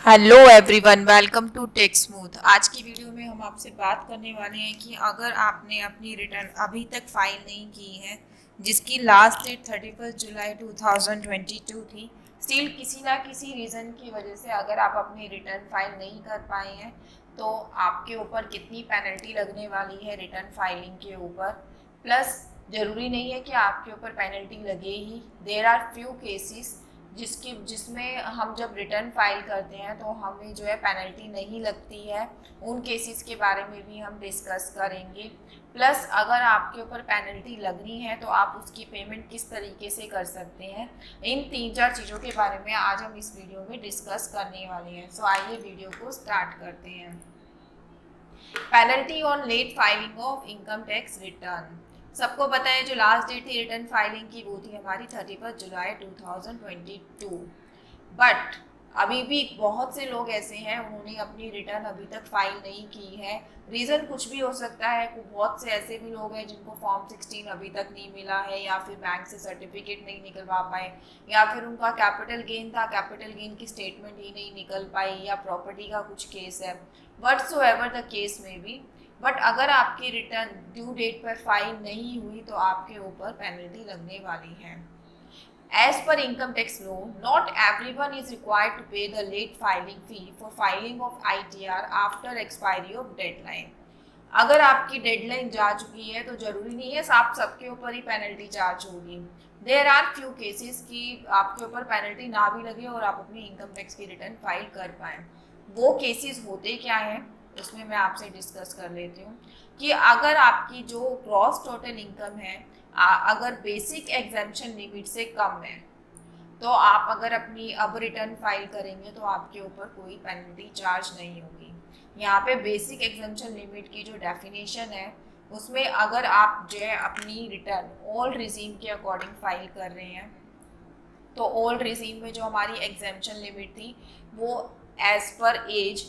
Hello everyone, welcome to Tech Smooth. आज की video में हम आपसे बात करने वाले हैं कि अगर आपने अपनी रिटर्न अभी तक फाइल नहीं की है, जिसकी लास्ट डेट 31 जुलाई 2022 थी, स्टिल किसी ना किसी रीज़न की वजह से अगर आप अपनी रिटर्न फाइल नहीं कर पाए हैं तो आपके ऊपर कितनी पेनल्टी लगने वाली है रिटर्न फाइलिंग के ऊपर। प्लस ज़रूरी नहीं है कि आपके ऊपर पेनल्टी लगे ही, देयर आर फ्यू केसेस जिसमें हम जब रिटर्न फाइल करते हैं तो हमें जो है पेनल्टी नहीं लगती है। उन केसेस के बारे में भी हम डिस्कस करेंगे। प्लस अगर आपके ऊपर पेनल्टी लगनी है तो आप उसकी पेमेंट किस तरीके से कर सकते हैं, इन 3-4 चीज़ों के बारे में आज हम इस वीडियो में डिस्कस करने वाले हैं। सो आइए वीडियो को स्टार्ट करते हैं। Penalty on late filing of income tax return. सबको पता है जो लास्ट डेट थी रिटर्न फाइलिंग की वो थी हमारी 31 जुलाई 2022। बट अभी भी बहुत से लोग ऐसे हैं उन्होंने अपनी रिटर्न अभी तक फाइल नहीं की है। रीज़न कुछ भी हो सकता है। बहुत से ऐसे भी लोग हैं जिनको फॉर्म 16 अभी तक नहीं मिला है, या फिर बैंक से सर्टिफिकेट नहीं निकलवा पाए, या फिर उनका कैपिटल गेन था, कैपिटल गेन की स्टेटमेंट ही नहीं निकल पाई, या प्रॉपर्टी का कुछ केस है, व्हाटसोएवर द केस में भी। बट अगर आपकी रिटर्न ड्यू डेट पर फाइल नहीं हुई तो आपके ऊपर पेनल्टी लगने वाली है। As per income tax law, not everyone is required to pay the late filing fee for filing of ITR after expiry of deadline. अगर आपकी डेडलाइन जा चुकी है तो जरूरी नहीं है आप सबके ऊपर ही पेनल्टी चार्ज होगी। देयर आर फ्यू केसेस कि आपके ऊपर पेनल्टी ना भी लगे और आप अपनी इनकम टैक्स की रिटर्न फाइल कर पाएँ। वो केसेस होते क्या हैं उसमें मैं आपसे डिस्कस कर लेती हूँ कि अगर आपकी जो ग्रॉस टोटल इनकम है अगर बेसिक एग्जेम्पशन लिमिट से कम है तो आप अगर अपनी अब रिटर्न फाइल करेंगे तो आपके ऊपर कोई पेनल्टी चार्ज नहीं होगी। यहाँ पे बेसिक एग्जेम्पशन लिमिट की जो डेफिनेशन है उसमें अगर आप जो है अपनी रिटर्न ओल्ड रिजीम के अकॉर्डिंग फाइल कर रहे हैं तो ओल्ड रिजीम में जो हमारी एग्जेम्पशन लिमिट थी वो एज पर एज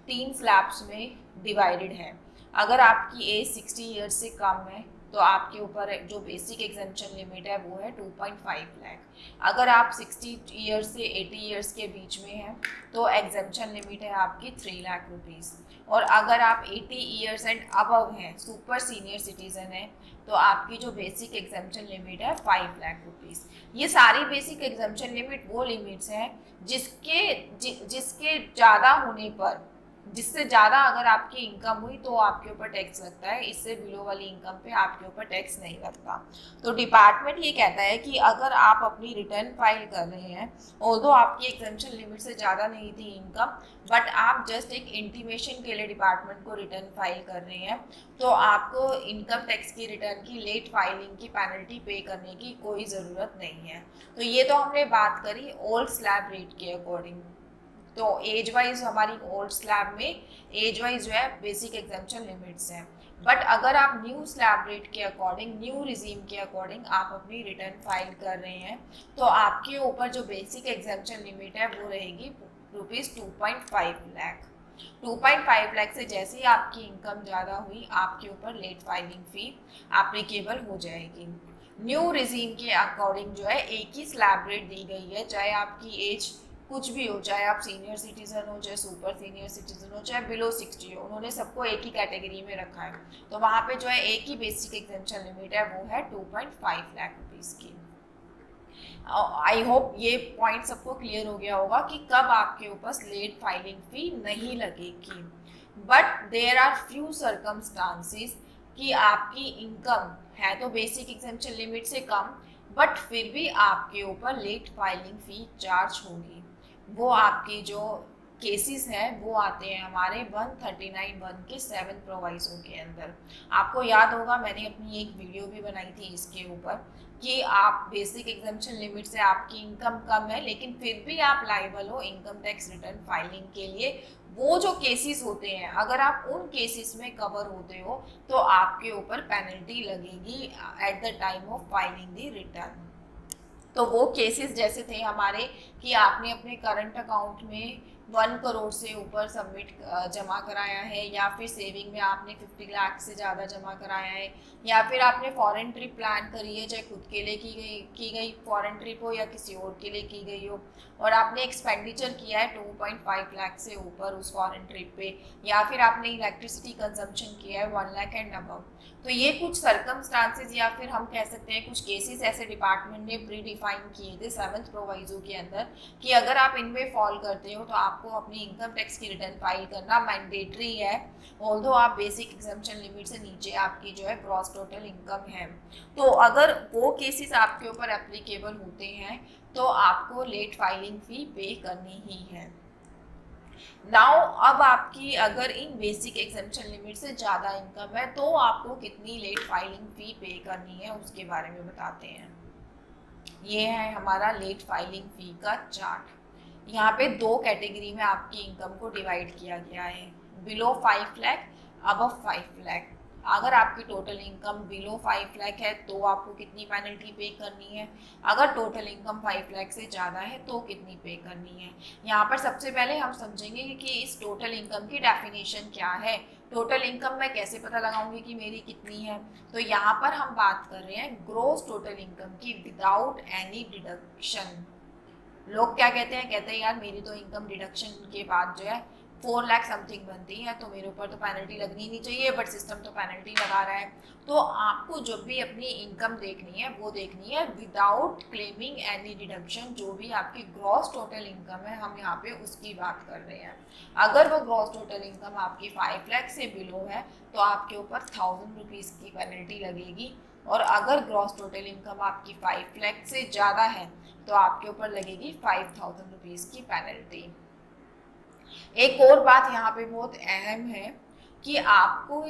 3 स्लैब्स में डिवाइडेड है। अगर आपकी एज 60 ईयर्स से कम है तो आपके ऊपर जो बेसिक एग्जेम्पशन लिमिट है वो है 2.5 लाख। अगर आप 60 ईयर्स से 80 ईयर्स के बीच में हैं तो एग्जेम्पशन लिमिट है आपकी 3 लाख रुपीज़। और अगर आप 80 ईयर्स एंड अबव हैं, सुपर सीनियर सिटीज़न है, तो आपकी जो बेसिक एग्जेम्पशन लिमिट है 5 लाख रुपीज़। ये सारी बेसिक एग्जेम्पशन लिमिट वो लिमिट्स हैं जिसके ज़्यादा होने पर, जिससे ज़्यादा अगर आपकी इनकम हुई तो आपके ऊपर टैक्स लगता है, इससे बिलो वाली इनकम पे आपके ऊपर टैक्स नहीं लगता। तो डिपार्टमेंट ये कहता है कि अगर आप अपनी रिटर्न फाइल कर रहे हैं ऑल्दो आपकी एग्जेम्पशन लिमिट से ज़्यादा नहीं थी इनकम, बट आप जस्ट एक इंटीमेशन के लिए डिपार्टमेंट को रिटर्न फाइल कर रहे हैं तो आपको इनकम टैक्स की रिटर्न की लेट फाइलिंग की पेनल्टी पे करने की कोई ज़रूरत नहीं है। तो ये तो हमने बात करी ओल्ड स्लैब रेट के अकॉर्डिंग। तो एज वाइज हमारी ओल्ड स्लैब में एज वाइज जो है बेसिक एग्जेम्पशन लिमिट्स हैं। बट अगर आप न्यू स्लैब रेट के अकॉर्डिंग, न्यू रिजीम के अकॉर्डिंग आप अपनी रिटर्न फाइल कर रहे हैं तो आपके ऊपर जो बेसिक एग्जेम्पशन लिमिट है वो रहेगी रुपीज़ 2.5 लाख। 2.5 लाख से जैसे ही आपकी इनकम ज़्यादा हुई आपके ऊपर लेट फाइलिंग फ़ी एप्लीकेबल हो जाएगी। न्यू रिजीम के अकॉर्डिंग जो है एक ही स्लैब रेट दी गई है, चाहे आपकी एज कुछ भी हो, चाहे आप सीनियर सिटीजन हो, चाहे सुपर सीनियर सिटीजन हो, चाहे बिलो 60 हो, उन्होंने सबको एक ही कैटेगरी में रखा है। तो वहाँ पे जो है एक ही बेसिक एग्जेम्पशन लिमिट है वो है 2.5 लाख रुपीज़ की। आई होप ये पॉइंट सबको क्लियर हो गया होगा कि कब आपके ऊपर लेट फाइलिंग फी नहीं लगेगी। But there are few circumstances कि आपकी इनकम है तो बेसिक एग्जेम्पशन लिमिट से कम, बट फिर भी आपके ऊपर लेट फाइलिंग फ़ी चार्ज होगी। वो आपकी जो केसेस हैं वो आते हैं हमारे 139(1) के 7 प्रोवाइजो के अंदर। आपको याद होगा मैंने अपनी एक वीडियो भी बनाई थी इसके ऊपर कि आप बेसिक एग्जेम्पशन लिमिट से आपकी इनकम कम है लेकिन फिर भी आप लायबल हो इनकम टैक्स रिटर्न फाइलिंग के लिए। वो जो केसेस होते हैं अगर आप उन केसेस में कवर होते हो तो आपके ऊपर पेनल्टी लगेगी at the time of filing the return. तो वो केसेस जैसे थे हमारे कि आपने अपने करंट अकाउंट में 1 करोड़ से ऊपर सबमिट जमा कराया है, या फिर सेविंग में आपने 50 लाख से ज़्यादा जमा कराया है, या फिर आपने फॉरेन ट्रिप प्लान करी है, चाहे खुद के लिए की गई फॉरेन ट्रिप हो या किसी और के लिए की गई हो, और आपने एक्सपेंडिचर किया है 2.5 लाख से ऊपर उस फॉरेन ट्रिप पे, या फिर आपने इलेक्ट्रिसिटी कंजम्पशन किया है 1 लाख एंड अबव। तो ये कुछ सर्कमस्टांसेस या फिर हम कह सकते हैं कुछ केसेस ऐसे डिपार्टमेंट ने प्री डिफाइन किए थे 7th प्रोवाइजो के अंदर कि अगर आप इनमें फॉल करते हो तो आपको अपनी इनकम टैक्स की रिटर्न फाइल करना मैंडेटरी है, ऑल्दो आप बेसिक एग्जम्पशन लिमिट से नीचे आपकी जो है ग्रॉस टोटल इनकम है। तो अगर वो केसेस आपके ऊपर एप्लीकेबल होते हैं तो आपको लेट फाइलिंग फी पे करनी ही है। नाउ अब आपकी अगर इन बेसिक एग्जम्पशन लिमिट से ज़्यादा इनकम है तो आपको कितनी लेट फाइलिंग फ़ी पे करनी है उसके बारे में बताते हैं। ये है हमारा लेट फाइलिंग फ़ी का चार्ट। यहाँ पे 2 कैटेगरी में आपकी इनकम को डिवाइड किया गया है, बिलो 5 लाख, अबव 5 लाख। अगर आपकी टोटल इनकम बिलो 5 लाख है तो आपको कितनी पेनल्टी पे करनी है, अगर टोटल इनकम 5 लाख से ज़्यादा है तो कितनी पे करनी है। यहाँ पर सबसे पहले हम समझेंगे कि इस टोटल इनकम की डेफिनेशन क्या है। टोटल इनकम मैं कैसे पता लगाऊंगी कि मेरी कितनी है। तो यहाँ पर हम बात कर रहे हैं ग्रोस टोटल इनकम की विदाउट एनी डिडक्शन। लोग क्या कहते हैं यार मेरी तो इनकम डिडक्शन के बाद जो है 4 लाख समथिंग बनती है तो मेरे ऊपर तो पेनल्टी लगनी नहीं चाहिए, बट सिस्टम तो पेनल्टी लगा रहा है। तो आपको जब भी अपनी इनकम देखनी है वो देखनी है विदाउट क्लेमिंग एनी डिडक्शन। जो भी आपकी ग्रॉस टोटल इनकम है हम यहाँ पे उसकी बात कर रहे हैं। अगर वो ग्रॉस टोटल इनकम आपकी 5 लाख से बिलो है तो आपके ऊपर 1000 रुपीज़ की पेनल्टी लगेगी, और अगर ग्रॉस टोटल इनकम आपकी 5 लाख से ज़्यादा है तो आपके ऊपर लगेगी 5000 रुपीज़ की पेनल्टी। एक और बात यहाँ पे बहुत अहम है कि आपको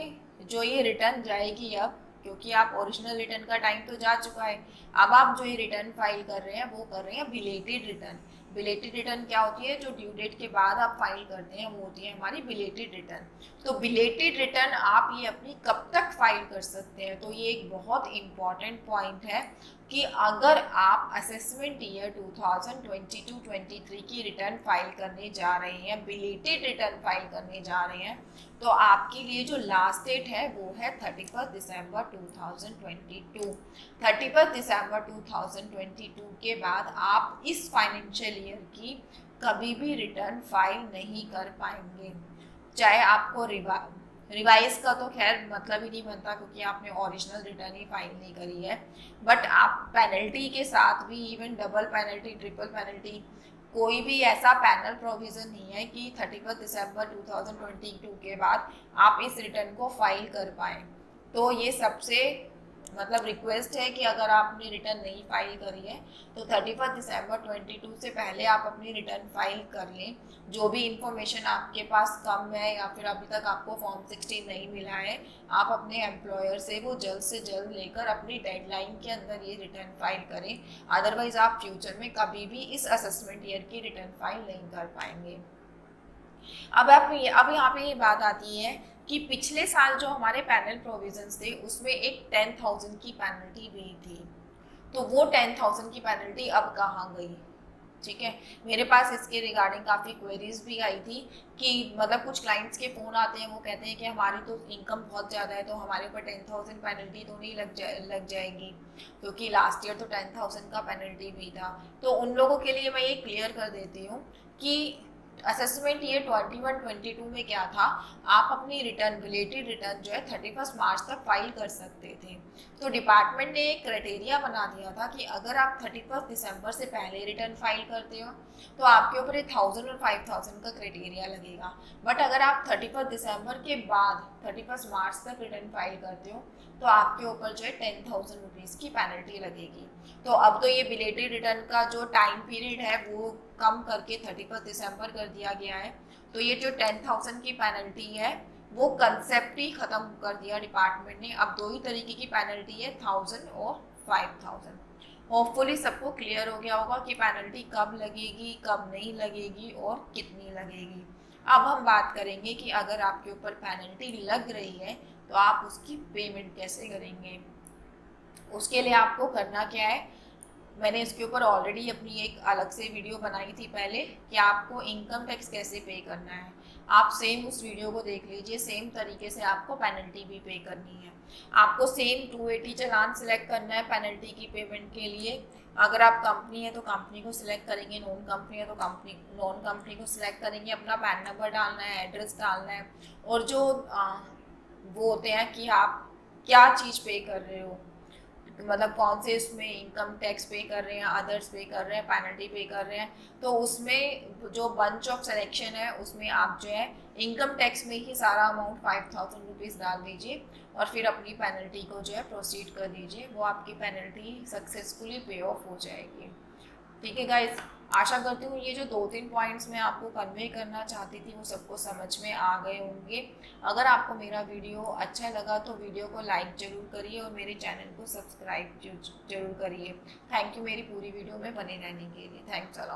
जो ये रिटर्न जाएगी अब, क्योंकि आप ओरिजिनल रिटर्न का टाइम तो जा चुका है, अब आप जो ये रिटर्न फाइल कर रहे हैं वो कर रहे हैं बिलेटेड रिटर्न। बिलेटेड रिटर्न क्या होती है, जो ड्यू डेट के बाद आप फाइल करते हैं वो होती है हमारी बिलेटेड रिटर्न। तो बिलेटेड रिटर्न आप ये अपनी कब तक फाइल कर सकते हैं, तो ये एक बहुत इंपॉर्टेंट पॉइंट है कि अगर आप असेसमेंट ईयर 2022-23 की रिटर्न फाइल करने जा रहे हैं, बिलेटेड रिटर्न फाइल करने जा रहे हैं, तो आपके लिए जो लास्ट डेट है वो है 31 दिसंबर 2022। 31 दिसंबर 2022 के बाद आप इस फाइनेंशियल ईयर की कभी भी रिटर्न फाइल नहीं कर पाएंगे। चाहे आपको रिवाइज का तो खैर मतलब ही नहीं बनता क्योंकि आपने ओरिजिनल रिटर्न ही फाइल नहीं करी है, बट आप पेनल्टी के साथ भी even double penalty, triple penalty, कोई भी ऐसा पैनल प्रोविज़न नहीं है कि 31 दिसंबर 2022 के बाद आप इस रिटर्न को फाइल कर पाएँ। तो ये सबसे मतलब रिक्वेस्ट है कि अगर आपने रिटर्न नहीं फाइल करी है तो 31 दिसंबर 22 से पहले आप अपनी रिटर्न फाइल कर लें। जो भी इंफॉर्मेशन आपके पास कम है या फिर अभी तक आपको फॉर्म 16 नहीं मिला है, आप अपने एम्प्लॉयर से वो जल्द से जल्द लेकर अपनी डेडलाइन के अंदर ये रिटर्न फाइल करें। अदरवाइज आप फ्यूचर में कभी भी इस असेसमेंट ईयर की रिटर्न फाइल नहीं कर पाएंगे। अब यहाँ पे ये बात आती है कि पिछले साल जो हमारे पैनल प्रोविजंस थे उसमें एक 10,000 की पेनल्टी भी थी, तो वो 10,000 की पेनल्टी अब कहाँ गई। ठीक है, मेरे पास इसके रिगार्डिंग काफ़ी क्वेरीज भी आई थी कि मतलब कुछ क्लाइंट्स के फ़ोन आते हैं, वो कहते हैं कि हमारी तो इनकम बहुत ज़्यादा है तो हमारे ऊपर 10,000 पेनल्टी तो नहीं लग जाएगी, क्योंकि लास्ट ईयर तो 10,000 का पेनल्टी भी था। तो उन लोगों के लिए मैं ये क्लियर कर देती हूँ कि असेसमेंट ईयर 21-22 में क्या था, आप अपनी रिटर्न रिलेटेड रिटर्न जो है 31 मार्च तक फाइल कर सकते थे। तो डिपार्टमेंट ने एक क्राइटेरिया बना दिया था कि अगर आप 31 दिसंबर से पहले रिटर्न फाइल करते हो तो आपके ऊपर 1,000 और 5,000 का क्राइटेरिया लगेगा, बट अगर आप 31 दिसंबर के बाद 31 मार्च तक रिटर्न फाइल करते हो तो आपके ऊपर जो है 10,000 रुपीज़ की पेनल्टी लगेगी। तो अब तो ये बिलेटेड रिटर्न का जो टाइम पीरियड है वो कम करके 31 दिसंबर कर दिया गया है। तो ये जो 10,000 की पेनल्टी है वो कंसेप्ट ही ख़त्म कर दिया डिपार्टमेंट ने। अब 2 ही तरीके की पेनल्टी है, 1,000 और 5,000। होपफुली सबको क्लियर हो गया होगा कि पेनल्टी कब लगेगी, कब नहीं लगेगी और कितनी लगेगी। अब हम बात करेंगे कि अगर आपके ऊपर पेनल्टी लग रही है तो आप उसकी पेमेंट कैसे करेंगे। उसके लिए आपको करना क्या है, मैंने इसके ऊपर ऑलरेडी अपनी एक अलग से वीडियो बनाई थी पहले कि आपको इनकम टैक्स कैसे पे करना है। आप सेम उस वीडियो को देख लीजिए, सेम तरीके से आपको पेनल्टी भी पे करनी है। आपको सेम 280 चालान सिलेक्ट करना है पेनल्टी की पेमेंट के लिए। अगर आप कंपनी है तो कंपनी को सिलेक्ट करेंगे, नॉन कंपनी है तो नॉन कंपनी को सिलेक्ट करेंगे। अपना पैन नंबर डालना है, एड्रेस डालना है, और जो वो होते हैं कि आप क्या चीज़ पे कर रहे हो, मतलब कौन से इसमें इनकम टैक्स पे कर रहे हैं, अदर्स पे कर रहे हैं, पेनल्टी पे कर रहे हैं। तो उसमें जो बंच ऑफ सिलेक्शन है उसमें आप जो है इनकम टैक्स में ही सारा अमाउंट 5000 रुपीज़ डाल दीजिए और फिर अपनी पेनल्टी को जो है प्रोसीड कर दीजिए। वो आपकी पेनल्टी सक्सेसफुली पे ऑफ हो जाएगी। ठीक है गाइज, आशा करती हूँ ये जो 2-3 पॉइंट्स मैं आपको कन्वे करना चाहती थी वो सबको समझ में आ गए होंगे। अगर आपको मेरा वीडियो अच्छा लगा तो वीडियो को लाइक ज़रूर करिए और मेरे चैनल को सब्सक्राइब जरूर करिए। थैंक यू मेरी पूरी वीडियो में बने रहने के लिए। Thanks a lot.